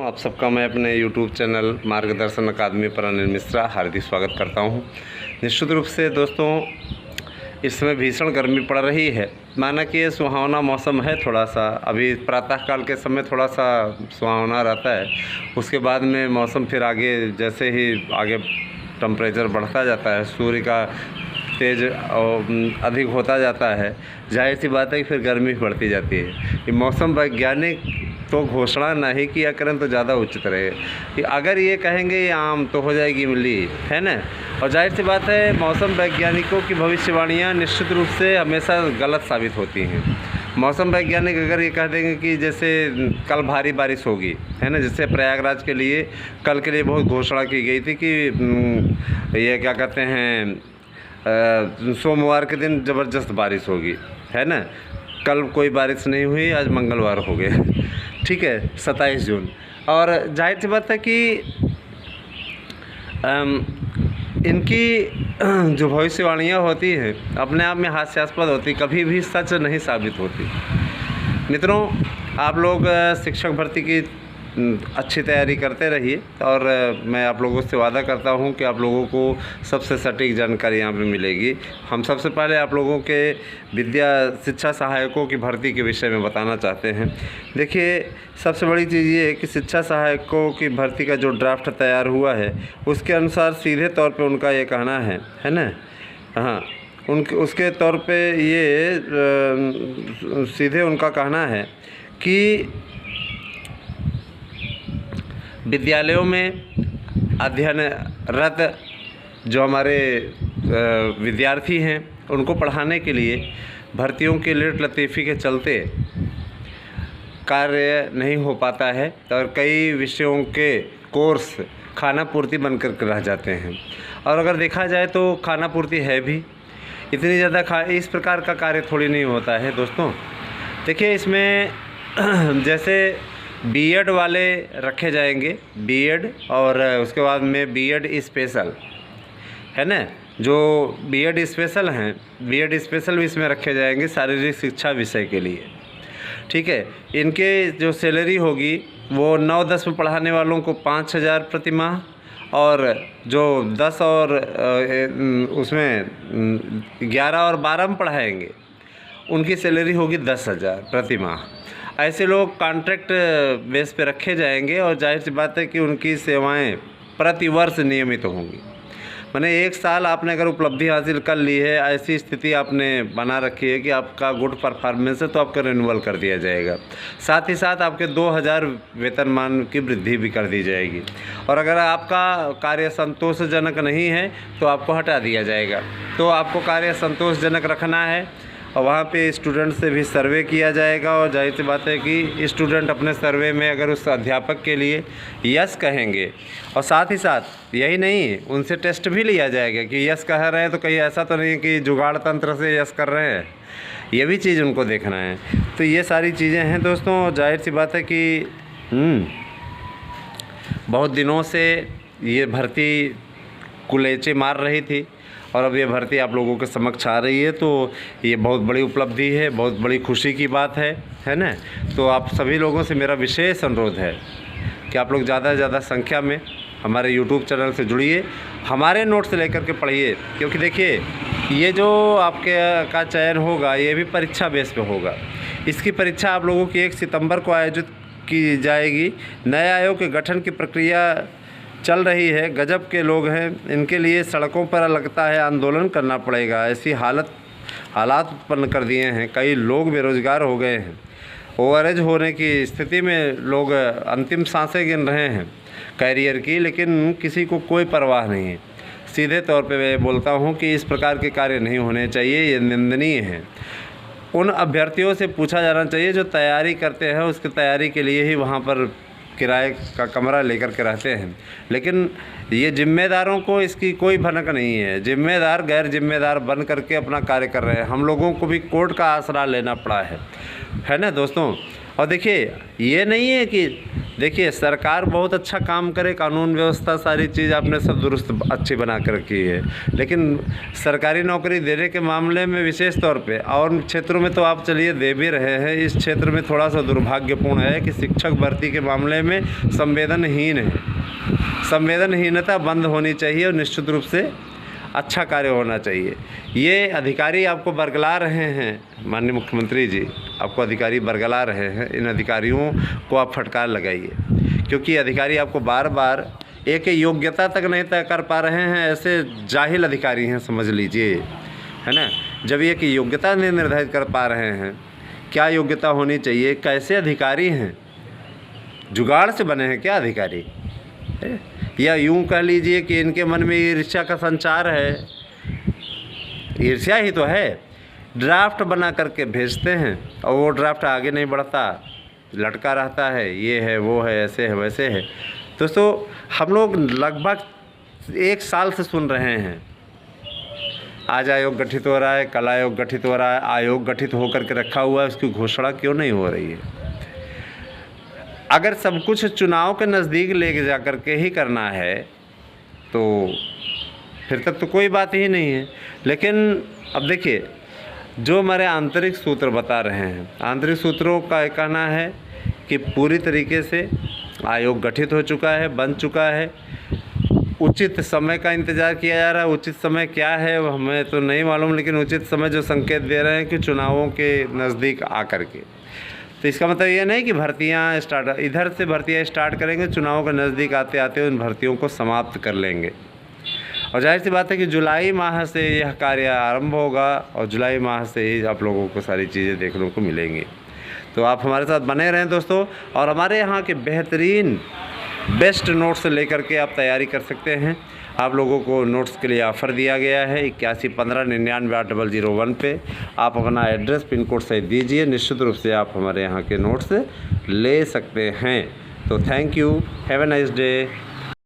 आप सबका मैं अपने YouTube चैनल मार्गदर्शन अकादमी पर अनिल मिश्रा हार्दिक स्वागत करता हूं। निश्चित रूप से दोस्तों इस समय भीषण गर्मी पड़ रही है। माना कि ये सुहावना मौसम है, थोड़ा सा अभी प्रातःकाल के समय थोड़ा सा सुहावना रहता है, उसके बाद में मौसम फिर आगे जैसे ही आगे टेम्परेचर बढ़ता जाता है, सूर्य का तेज अधिक होता जाता है, जाहिर सी बात है कि फिर गर्मी बढ़ती जाती है। ये मौसम वैज्ञानिक तो घोषणा नहीं किया करें तो ज़्यादा उचित रहे कि अगर ये कहेंगे ये आम तो हो जाएगी इमली, है ना। और जाहिर सी बात है मौसम वैज्ञानिकों की भविष्यवाणियाँ निश्चित रूप से हमेशा गलत साबित होती हैं। मौसम वैज्ञानिक अगर ये कह देंगे कि जैसे कल भारी बारिश होगी, है ना, जैसे प्रयागराज के लिए कल के लिए बहुत घोषणा की गई थी कि ये क्या कहते हैं सोमवार के दिन ज़बरदस्त बारिश होगी, है ना। कल कोई बारिश नहीं हुई, आज मंगलवार हो गए, ठीक है, 27 जून। और जाहिर सी बात है कि इनकी जो भविष्यवाणियाँ होती हैं अपने आप में हास्यास्पद होती, कभी भी सच नहीं साबित होती। मित्रों, आप लोग शिक्षक भर्ती की अच्छी तैयारी करते रहिए और मैं आप लोगों से वादा करता हूं कि आप लोगों को सबसे सटीक जानकारी यहाँ पे मिलेगी। हम सबसे पहले आप लोगों के शिक्षा सहायकों की भर्ती के विषय में बताना चाहते हैं। देखिए, सबसे बड़ी चीज़ ये है कि शिक्षा सहायकों की भर्ती का जो ड्राफ्ट तैयार हुआ है उसके अनुसार सीधे तौर पर उनका ये कहना है ना, हाँ, उसके तौर पर ये सीधे उनका कहना है कि विद्यालयों में अध्ययनरत जो हमारे विद्यार्थी हैं उनको पढ़ाने के लिए भर्तियों के लेट लतीफ़ी के चलते कार्य नहीं हो पाता है और कई विषयों के कोर्स खाना पूर्ति बनकर रह जाते हैं। और अगर देखा जाए तो खाना पूर्ति है भी, इतनी ज़्यादा इस प्रकार का कार्य थोड़ी नहीं होता है दोस्तों। देखिए, इसमें जैसे बीएड वाले रखे जाएंगे, बीएड, और उसके बाद में बीएड स्पेशल, है ना, जो बीएड स्पेशल हैं, बीएड स्पेशल भी इसमें रखे जाएंगे शारीरिक शिक्षा विषय के लिए, ठीक है। इनके जो सैलरी होगी वो 9-10 में पढ़ाने वालों को 5,000 प्रति माह, और जो 10 और उसमें 11 और 12 में पढ़ाएंगे उनकी सैलरी होगी 10,000 प्रति माह। ऐसे लोग कॉन्ट्रैक्ट बेस पे रखे जाएंगे और जाहिर सी बात है कि उनकी सेवाएं प्रति वर्ष नियमित होंगी। माने 1 साल आपने अगर उपलब्धि हासिल कर ली है, ऐसी स्थिति आपने बना रखी है कि आपका गुड परफॉर्मेंस है, तो आपका रिन्यूअल कर दिया जाएगा। साथ ही साथ आपके 2,000 वेतनमान की वृद्धि भी कर दी जाएगी। और अगर आपका कार्य संतोषजनक नहीं है तो आपको हटा दिया जाएगा। तो आपको कार्य संतोषजनक रखना है और वहाँ पे स्टूडेंट से भी सर्वे किया जाएगा। और जाहिर सी बात है कि स्टूडेंट अपने सर्वे में अगर उस अध्यापक के लिए यस कहेंगे, और साथ ही साथ यही नहीं, उनसे टेस्ट भी लिया जाएगा कि यस कह रहे हैं तो कहीं ऐसा तो नहीं कि जुगाड़ तंत्र से यस कर रहे हैं, ये भी चीज़ उनको देखना है। तो ये सारी चीज़ें हैं दोस्तों। जाहिर सी बात है कि बहुत दिनों से ये भर्ती कुलेचे मार रही थी और अब ये भर्ती आप लोगों के समक्ष आ रही है, तो ये बहुत बड़ी उपलब्धि है, बहुत बड़ी खुशी की बात है ना। तो आप सभी लोगों से मेरा विशेष अनुरोध है कि आप लोग ज़्यादा से ज़्यादा संख्या में हमारे YouTube चैनल से जुड़िए, हमारे नोट्स लेकर के पढ़िए। क्योंकि देखिए, ये जो आपके का चयन होगा ये भी परीक्षा बेस पे होगा। इसकी परीक्षा आप लोगों की 1 सितंबर को आयोजित की जाएगी। नए आयोग के गठन की प्रक्रिया चल रही है। गजब के लोग हैं, इनके लिए सड़कों पर लगता है आंदोलन करना पड़ेगा। ऐसी हालात उत्पन्न कर दिए हैं, कई लोग बेरोज़गार हो गए हैं। ओवरेज होने की स्थिति में लोग अंतिम सांसें गिन रहे हैं कैरियर की, लेकिन किसी को कोई परवाह नहीं है। सीधे तौर पे मैं बोलता हूँ कि इस प्रकार के कार्य नहीं होने चाहिए, ये निंदनीय है। उन अभ्यर्थियों से पूछा जाना चाहिए जो तैयारी करते हैं, उसकी तैयारी के लिए ही वहाँ पर किराए का कमरा लेकर के रहते हैं। लेकिन ये जिम्मेदारों को इसकी कोई भनक नहीं है। जिम्मेदार गैर जिम्मेदार बन करके अपना कार्य कर रहे हैं। हम लोगों को भी कोर्ट का आसरा लेना पड़ा है ना दोस्तों। और देखिए ये नहीं है कि देखिए सरकार बहुत अच्छा काम करे, कानून व्यवस्था सारी चीज़ आपने सब दुरुस्त अच्छी बना कर रखी है, लेकिन सरकारी नौकरी देने के मामले में विशेष तौर पे और क्षेत्रों में तो आप चलिए दे भी रहे हैं, इस क्षेत्र में थोड़ा सा दुर्भाग्यपूर्ण है कि शिक्षक भर्ती के मामले में संवेदनहीन है। संवेदनहीनता बंद होनी चाहिए और निश्चित रूप से अच्छा कार्य होना चाहिए। ये अधिकारी आपको बरगला रहे हैं, माननीय मुख्यमंत्री जी आपको अधिकारी बरगला रहे हैं, इन अधिकारियों को आप फटकार लगाइए, क्योंकि अधिकारी आपको बार बार एक योग्यता तक नहीं तय कर पा रहे हैं। ऐसे जाहिल अधिकारी हैं समझ लीजिए, है ना। जब एक योग्यता नहीं निर्धारित कर पा रहे हैं, क्या योग्यता होनी चाहिए, कैसे अधिकारी हैं, जुगाड़ से बने हैं क्या अधिकारी, या यूं कह लीजिए कि इनके मन में ईर्ष्या का संचार है। ईर्ष्या ही तो है। ड्राफ्ट बना करके भेजते हैं और वो ड्राफ्ट आगे नहीं बढ़ता, लटका रहता है, ये है वो है, ऐसे है वैसे है। दोस्तों हम लोग लगभग 1 साल से सुन रहे हैं, आज आयोग गठित हो रहा है, कल आयोग गठित हो रहा है। आयोग गठित होकर के रखा हुआ है, उसकी घोषणा क्यों नहीं हो रही है? अगर सब कुछ चुनाव के नज़दीक ले जा कर के ही करना है तो फिर तक तो कोई बात ही नहीं है। लेकिन अब देखिए जो हमारे आंतरिक सूत्र बता रहे हैं, आंतरिक सूत्रों का कहना है कि पूरी तरीके से आयोग गठित हो चुका है, बन चुका है, उचित समय का इंतज़ार किया जा रहा है। उचित समय क्या है वो हमें तो नहीं मालूम, लेकिन उचित समय जो संकेत दे रहे हैं कि चुनावों के नज़दीक आकर के, तो इसका मतलब ये नहीं कि भर्तियां स्टार्ट इधर से भर्तियां स्टार्ट करेंगे, चुनाव के नज़दीक आते आते उन भर्तियों को समाप्त कर लेंगे। और जाहिर सी बात है कि जुलाई माह से यह कार्य आरंभ होगा और जुलाई माह से ही आप लोगों को सारी चीज़ें देखने को मिलेंगी। तो आप हमारे साथ बने रहें दोस्तों, और हमारे यहाँ के बेहतरीन बेस्ट नोट्स लेकर के आप तैयारी कर सकते हैं। आप लोगों को नोट्स के लिए ऑफ़र दिया गया है 8115998001 पे। आप अपना एड्रेस पिन कोड सहित दीजिए, निश्चित रूप से आप हमारे यहाँ के नोट्स ले सकते हैं। तो thank you, have a nice day.